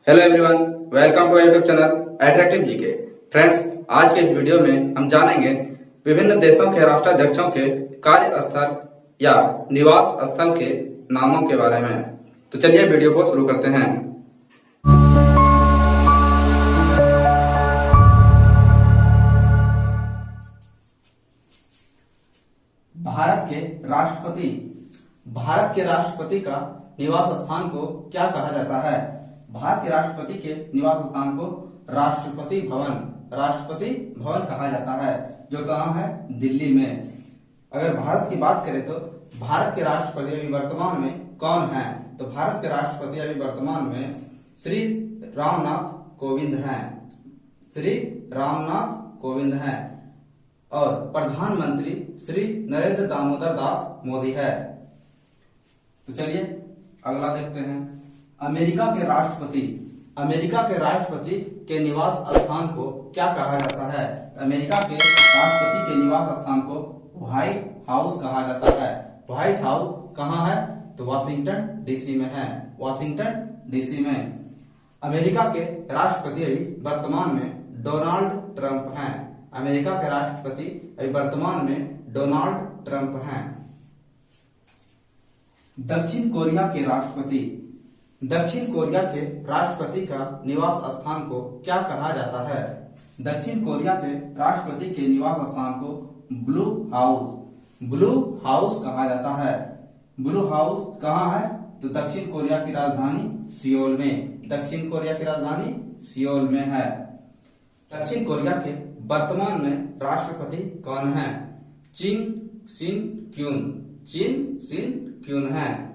Hello everyone, welcome to YouTube channel attractive GK. Friends, आज के इस वीडियो में हम जानेंगे विभिन्न देशों के राष्ट्राध्यक्षों के कार्यस्थल या निवास स्थल के नामों के बारे में। तो चलिए वीडियो को शुरू करते हैं। भारत के राष्ट्रपति का निवास स्थान को क्या कहा जाता है? भारत के राष्ट्रपति के निवास स्थान को राष्ट्रपति भवन कहा जाता है, जो कहाँ है? दिल्ली में। अगर भारत की बात करें तो भारत के राष्ट्रपति अभी वर्तमान में कौन है? तो भारत के राष्ट्रपति अभी वर्तमान में श्री रामनाथ कोविंद हैं और प्रधानमंत्री श्री नरेंद्र दामोदर दास मोदी है। तो चलिए अगला देखते हैं। अमेरिका के राष्ट्रपति के निवास स्थान को क्या कहा जाता है? अमेरिका के राष्ट्रपति के निवास स्थान को व्हाइट हाउस कहा जाता है। व्हाइट हाउस कहाँ है? तो वाशिंगटन डीसी में है। अमेरिका के राष्ट्रपति अभी वर्तमान में डोनाल्ड ट्रंप हैं। अमेरिका के राष्ट्रपति अभी वर्तमान में डोनाल्ड ट्रंप हैं। दक्षिण कोरिया के राष्ट्रपति का निवास स्थान को क्या कहा जाता है? दक्षिण कोरिया के राष्ट्रपति के निवास स्थान को ब्लू हाउस कहा जाता है। ब्लू हाउस कहाँ है? तो दक्षिण कोरिया की राजधानी सियोल में है। दक्षिण कोरिया के वर्तमान में राष्ट्रपति कौन है? चिन सिन क्यून है।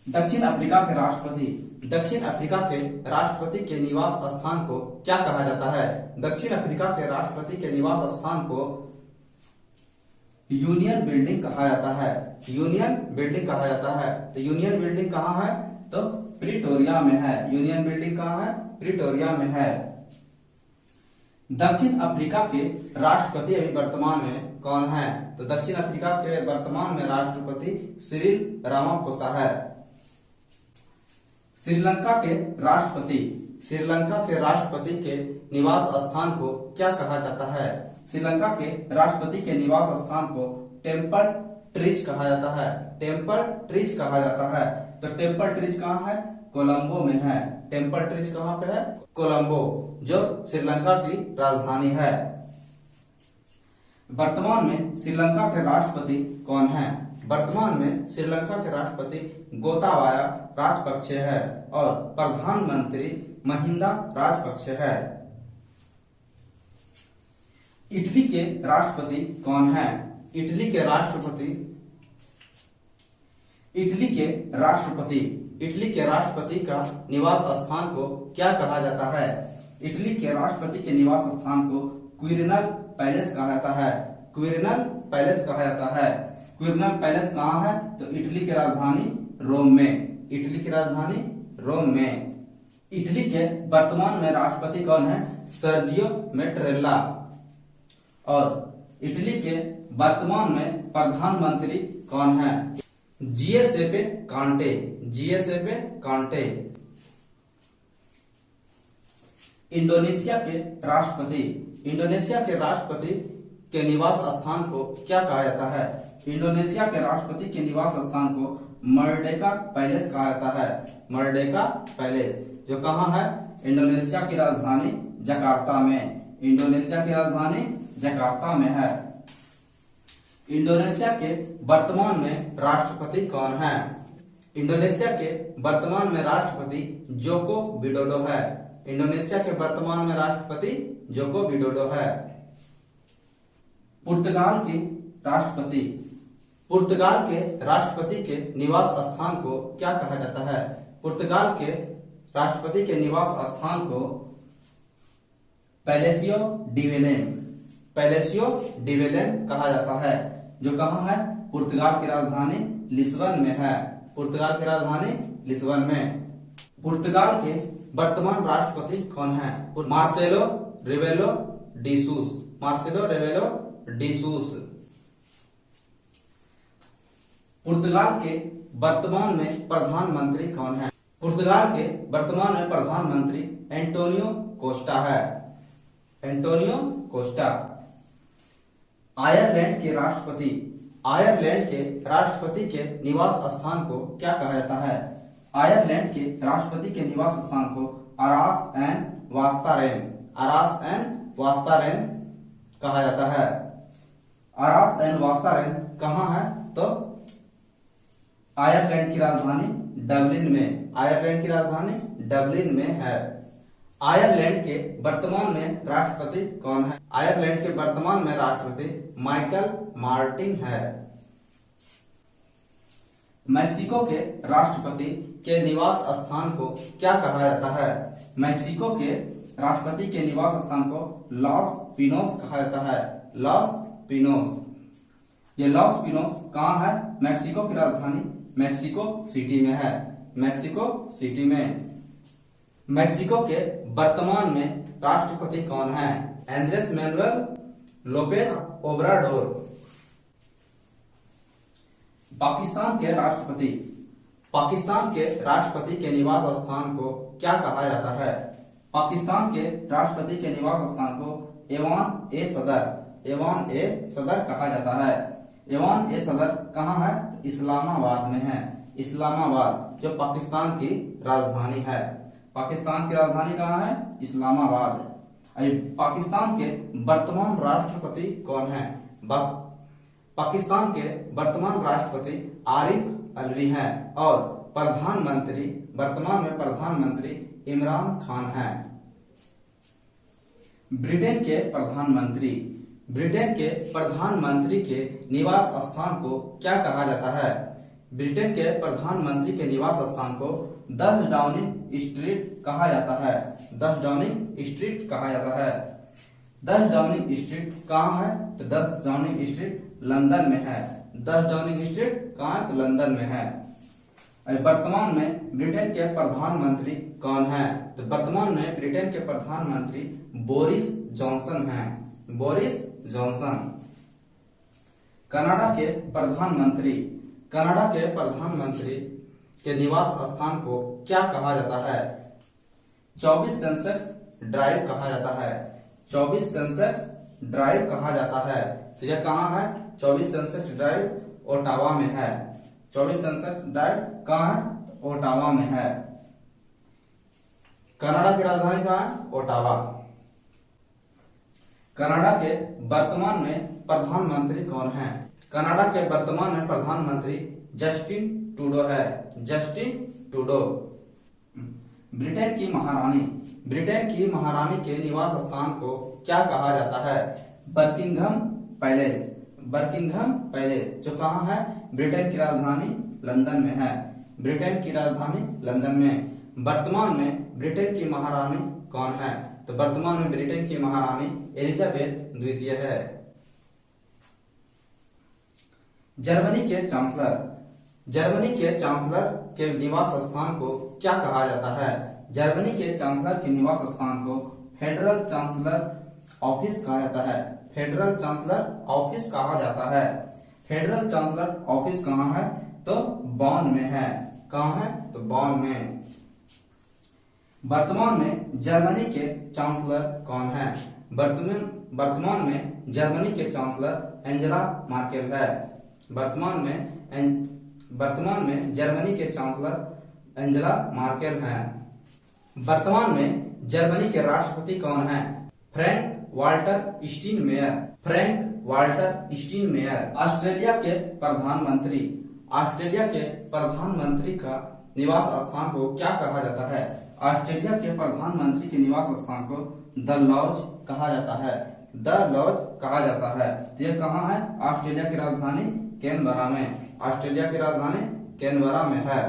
दक्षिण अफ्रीका के राष्ट्रपति के निवास स्थान को क्या कहा जाता है? दक्षिण अफ्रीका के राष्ट्रपति के निवास स्थान को यूनियन बिल्डिंग कहा जाता है। तो यूनियन बिल्डिंग कहाँ है? तो प्रिटोरिया में है। प्रिटोरिया में है। दक्षिण अफ्रीका के राष्ट्रपति अभी वर्तमान में कौन है? तो दक्षिण अफ्रीका के वर्तमान में राष्ट्रपति सिरिल रामाफोसा है। श्रीलंका के राष्ट्रपति के निवास स्थान को क्या कहा जाता है? श्रीलंका के राष्ट्रपति के निवास स्थान को टेम्पल ट्रिच कहा जाता है। तो टेम्पल ट्रिच कहाँ है? कोलंबो में है। टेम्पल ट्रिच कहाँ पे है? कोलंबो, जो श्रीलंका की राजधानी है। वर्तमान में श्रीलंका के राष्ट्रपति कौन है? वर्तमान में श्रीलंका के राष्ट्रपति गोताबाया राजपक्षे है और प्रधानमंत्री महिंदा राजपक्षे है। इटली के राष्ट्रपति कौन है? इटली के राष्ट्रपति का निवास स्थान को क्या कहा जाता है? इटली के राष्ट्रपति के निवास स्थान को क्विरिनल पैलेस कहा जाता है। क्विरिनल पैलेस कहाँ है? तो इटली की राजधानी रोम में। इटली के वर्तमान में राष्ट्रपति कौन है? सर्जियो मेट्रेल्ला। और इटली के वर्तमान में प्रधानमंत्री कौन है? जियुसेप्पे कांटे। इंडोनेशिया के राष्ट्रपति के निवास स्थान को क्या कहा जाता है? इंडोनेशिया के राष्ट्रपति के निवास स्थान को मर्डेका पैलेस कहा जाता है। मर्डेका पैलेस, जो कहाँ है? इंडोनेशिया की राजधानी जकार्ता में है। इंडोनेशिया के वर्तमान में राष्ट्रपति कौन है? इंडोनेशिया के वर्तमान में राष्ट्रपति जोको विडोडो है। पुर्तगाल के राष्ट्रपति के निवास स्थान को क्या कहा जाता है? पुर्तगाल के राष्ट्रपति के निवास स्थान को पैलेसियो डिवेलेम कहा जाता है, जो कहाँ है? पुर्तगाल की राजधानी लिस्बन में है। पुर्तगाल के वर्तमान राष्ट्रपति कौन है? Marcelo Rebelo डिसूस। पुर्तगाल के वर्तमान में प्रधानमंत्री कौन है? पुर्तगाल के वर्तमान में प्रधानमंत्री एंटोनियो कोस्टा है। Antonio Costa. आयरलैंड के राष्ट्रपति के निवास स्थान को क्या कहा जाता है? आयरलैंड के राष्ट्रपति के निवास स्थान को आरास एंड वास्तारेन कहा जाता है। आरास एंड वास्तारेन कहाँ है? तो आयरलैंड की राजधानी डबलिन में। आयरलैंड की राजधानी डबलिन में है। आयरलैंड के वर्तमान में राष्ट्रपति कौन है? आयरलैंड के वर्तमान में राष्ट्रपति माइकल मार्टिन है। मैक्सिको के राष्ट्रपति के निवास स्थान को क्या कहा जाता है? मैक्सिको के राष्ट्रपति के निवास स्थान को लॉस पिनोस कहा जाता है। लॉस पिनोस। ये लॉस पिनोस कहाँ है? मैक्सिको की राजधानी मैक्सिको सिटी में है। मैक्सिको सिटी में। मैक्सिको के वर्तमान में राष्ट्रपति कौन है? Andres Manuel Lopez Obrador. Pakistan के राष्ट्रपति के निवास स्थान को क्या कहा जाता है? पाकिस्तान के राष्ट्रपति के निवास स्थान को एवान ए सदर कहा जाता है। एवान ए सदर कहाँ है? इस्लामाबाद में है। इस्लामाबाद जो पाकिस्तान की राजधानी है। पाकिस्तान की राजधानी कहाँ है? इस्लामाबाद। पाकिस्तान के वर्तमान राष्ट्रपति कौन है? पाकिस्तान के वर्तमान राष्ट्रपति आरिफ अलवी हैं और वर्तमान में प्रधानमंत्री इमरान खान हैं। ब्रिटेन के प्रधानमंत्री के निवास स्थान को क्या कहा जाता है? ब्रिटेन के प्रधानमंत्री के निवास स्थान को 10 डाउनिंग स्ट्रीट कहा जाता है। 10 डाउनिंग स्ट्रीट कहा जाता है। 10 डाउनिंग स्ट्रीट कहाँ है? तो 10 डाउनिंग स्ट्रीट लंदन में है। 10 डाउनिंग स्ट्रीट कहाँ है? तो लंदन में है। वर्तमान में ब्रिटेन के प्रधानमंत्री कौन है? तो वर्तमान में ब्रिटेन के प्रधानमंत्री बोरिस जॉनसन हैं। Boris Johnson. कनाडा के प्रधानमंत्री के निवास स्थान को क्या कहा जाता है? 24 सेंसेक्स ड्राइव कहा जाता है। 24 सेंसेक्स ड्राइव कहा जाता है। तो यह कहाँ है? 24 सेंसेक्स ड्राइव ओटावा में है। 24 सेंसेक्स ड्राइव कहाँ है? ओटावा में है। कनाडा की राजधानी कहाँ है? ओटावा। कनाडा के वर्तमान में प्रधानमंत्री कौन है? कनाडा के वर्तमान में प्रधानमंत्री जस्टिन ट्रूडो है। Justin Trudeau. ब्रिटेन की महारानी के निवास स्थान को क्या कहा जाता है? Buckingham palace. जो कहाँ है? ब्रिटेन की राजधानी लंदन में है। ब्रिटेन की राजधानी लंदन में। वर्तमान में ब्रिटेन की महारानी कौन है? तो वर्तमान में ब्रिटेन की महारानी एलिजाबेथ द्वितीय है। जर्मनी के चांसलर के निवास स्थान को क्या कहा जाता है? जर्मनी के चांसलर के निवास स्थान को फेडरल चांसलर ऑफिस कहा जाता है। फेडरल चांसलर ऑफिस कहा जाता है। फेडरल चांसलर ऑफिस कहाँ है? तो बॉन में है। कहाँ है? तो बॉन में। वर्तमान में जर्मनी के चांसलर कौन है? वर्तमान में जर्मनी के चांसलर एंजेला मार्केल है। वर्तमान में जर्मनी के चांसलर एंजेला मार्केल हैं। वर्तमान में जर्मनी के राष्ट्रपति कौन है? Frank Walter स्टीनमेयर। ऑस्ट्रेलिया के प्रधानमंत्री का निवास स्थान को क्या कहा जाता है? ऑस्ट्रेलिया के प्रधानमंत्री के निवास स्थान को द लॉज कहा जाता है। द लॉज कहा जाता है। यह कहाँ है? ऑस्ट्रेलिया की राजधानी कैनबरा में। ऑस्ट्रेलिया की राजधानी कैनबरा में है।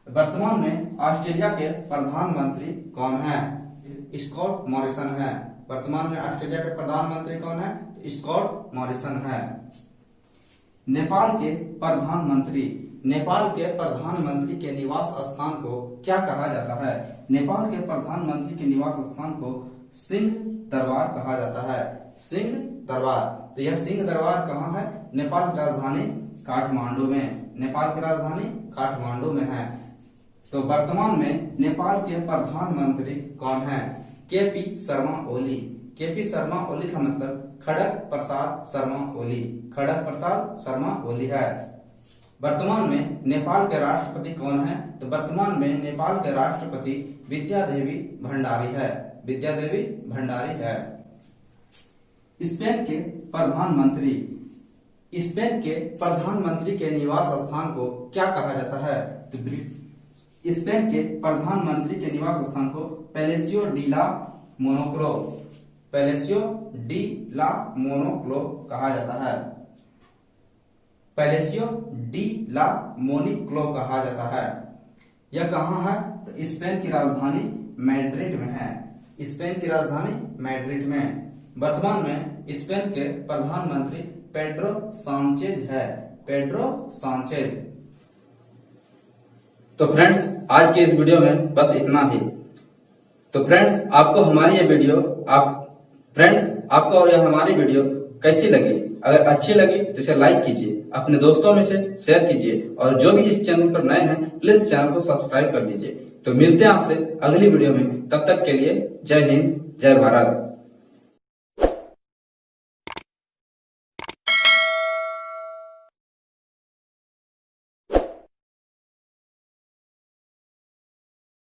वर्तमान में ऑस्ट्रेलिया के प्रधानमंत्री कौन है? स्कॉट मॉरिसन है। वर्तमान में ऑस्ट्रेलिया के प्रधानमंत्री कौन है? तो स्कॉट मॉरिसन है। नेपाल के प्रधानमंत्री के निवास स्थान को क्या कहा जाता है? नेपाल के प्रधानमंत्री के निवास स्थान को सिंह दरबार कहा जाता है। सिंह दरबार। तो यह सिंह दरबार कहाँ है? नेपाल की राजधानी काठमांडू में। नेपाल की राजधानी काठमांडू में है। तो वर्तमान में नेपाल के प्रधानमंत्री कौन है? केपी शर्मा ओली। केपी शर्मा ओली का मतलब खड़ग प्रसाद शर्मा ओली। खड़ग प्रसाद शर्मा ओली है। वर्तमान में नेपाल के राष्ट्रपति कौन है? तो वर्तमान में नेपाल के राष्ट्रपति विद्यादेवी भंडारी है। विद्यादेवी भंडारी है। स्पेन के प्रधानमंत्री के निवास स्थान को क्या कहा जाता है? तो स्पेन के प्रधानमंत्री के निवास स्थान को पैलेसियो डी ला मोनोक्लो, पैलेसियो डी ला मोनोक्लो कहा जाता है। पैलेसियो डी ला मोनिक्लो कहा जाता है। यह कहाँ है? तो स्पेन की राजधानी मैड्रिड में है। स्पेन की राजधानी मैड्रिड में। वर्तमान में स्पेन के प्रधानमंत्री पेड्रो सांचेज है। Pedro Sanchez. तो फ्रेंड्स, आज के इस वीडियो में बस इतना ही। तो फ्रेंड्स, आपको हमारी ये वीडियो कैसी लगी? अगर अच्छी लगी तो इसे लाइक कीजिए, अपने दोस्तों में से शेयर कीजिए और जो भी इस चैनल पर नए हैं प्लीज चैनल को सब्सक्राइब कर लीजिए। तो मिलते हैं आपसे अगली वीडियो में, तब तक के लिए जय हिंद, जय भारत।